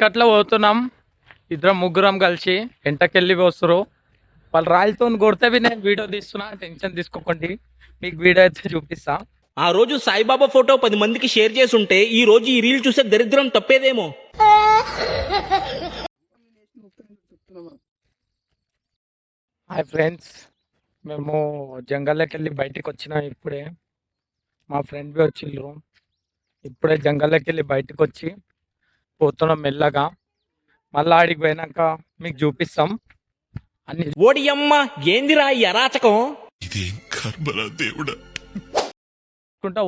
Short కట్లో పోతున్నాం ఇద్దరం ముగ్గురం కలిసి ఎంటకెళ్ళి వస్తారు. వాళ్ళు రాయిలతో కొడితే నేను వీడియో తీస్తున్నా, టెన్షన్ తీసుకోకండి, మీకు వీడియో అయితే చూపిస్తా. ఆ రోజు సాయిబాబా ఫోటో 10 మందికి షేర్ చేసి ఉంటే ఈ రోజు ఈ రీల్ చూసే దరిద్రం తప్పేదేమో. హాయ్ ఫ్రెండ్స్, మేము జంగల్లోకి వెళ్ళి బయటికి వచ్చినాం. ఇప్పుడే మా ఫ్రెండ్ బి వచ్చిండ్రు. ఇప్పుడే జంగల్లోకి వెళ్ళి బయటకు వచ్చి పోతున్నాం మెల్లగా. మళ్ళీ ఆడికి పోయినాక మీకు చూపిస్తాం అన్ని. ఓడి అమ్మ ఏందిరా ఈ అరాచకం.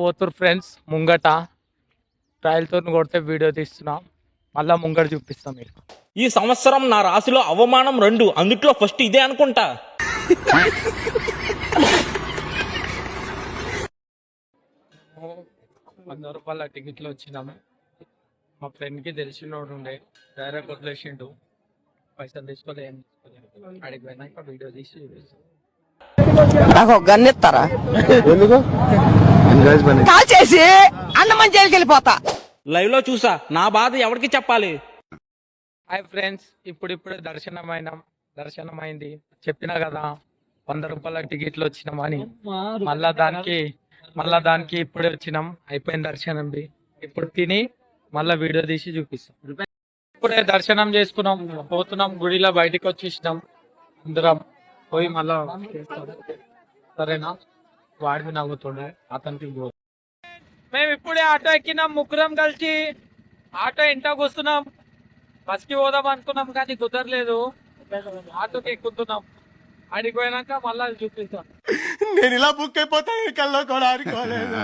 పోతురు ఫ్రెండ్స్. ముంగట ట్రయల్తో కొడితే వీడియో తీస్తున్నా, మళ్ళా ముంగట చూపిస్తాం మీకు. ఈ సంవత్సరం నా రాశిలో అవమానం 2, అందుట్లో ఫస్ట్ ఇదే అనుకుంటా. 100 రూపాయల టికెట్లు వచ్చినాము. మా ఫ్రెండ్కి తెలిసినోడు ఉండే, డైరెక్ట్ వదిలేసిండు, పైసలు తీసుకోలే, ఏం తీసుకోలేదు. అడిగి పోయినాక వీడియో తీసి నాకు గన్ ఇస్తారా? కాల్ చేసి అన్నమని జైలుకి వెళ్ళిపోతా. లైవ్ లో చూసా, నా బాధ ఎవరికి చెప్పాలి. హాయ్ ఫ్రెండ్స్, ఇప్పుడిప్పుడే దర్శనమైంది. చెప్పినా కదా 100 రూపాయల టికెట్లు వచ్చినామని. మళ్ళా దానికి ఇప్పుడే వచ్చినాం. అయిపోయిన దర్శనం. ఇప్పుడు తిని మళ్ళా వీడియో తీసి చూపిస్తాం. ఇప్పుడే దర్శనం చేసుకున్నాం, పోతున్నాం. గుడిలో బయటకు వచ్చేసినాం. అందరం పోయి మళ్ళా సరేనా. వాడికి నవ్వుతుండే, అతనికి మేము ఇప్పుడే ఆటో ఎక్కినాం. ముగ్గురం కలిసి ఆటో ఇంటికి వస్తున్నాం. బస్కి పోదాం అనుకున్నాం కానీ కుదరలేదు. ఆటోకి ఎక్కుతున్నాం. అడిగిపోయినాక మళ్ళా చూపిస్తాం. నేను ఇలా బుక్ అయిపోతాను, కల్లో కూడా ఆడుకోలేదు.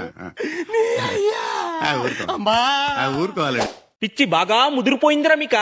పిచ్చి బాగా ముదిరిపోయిందిరా మీక.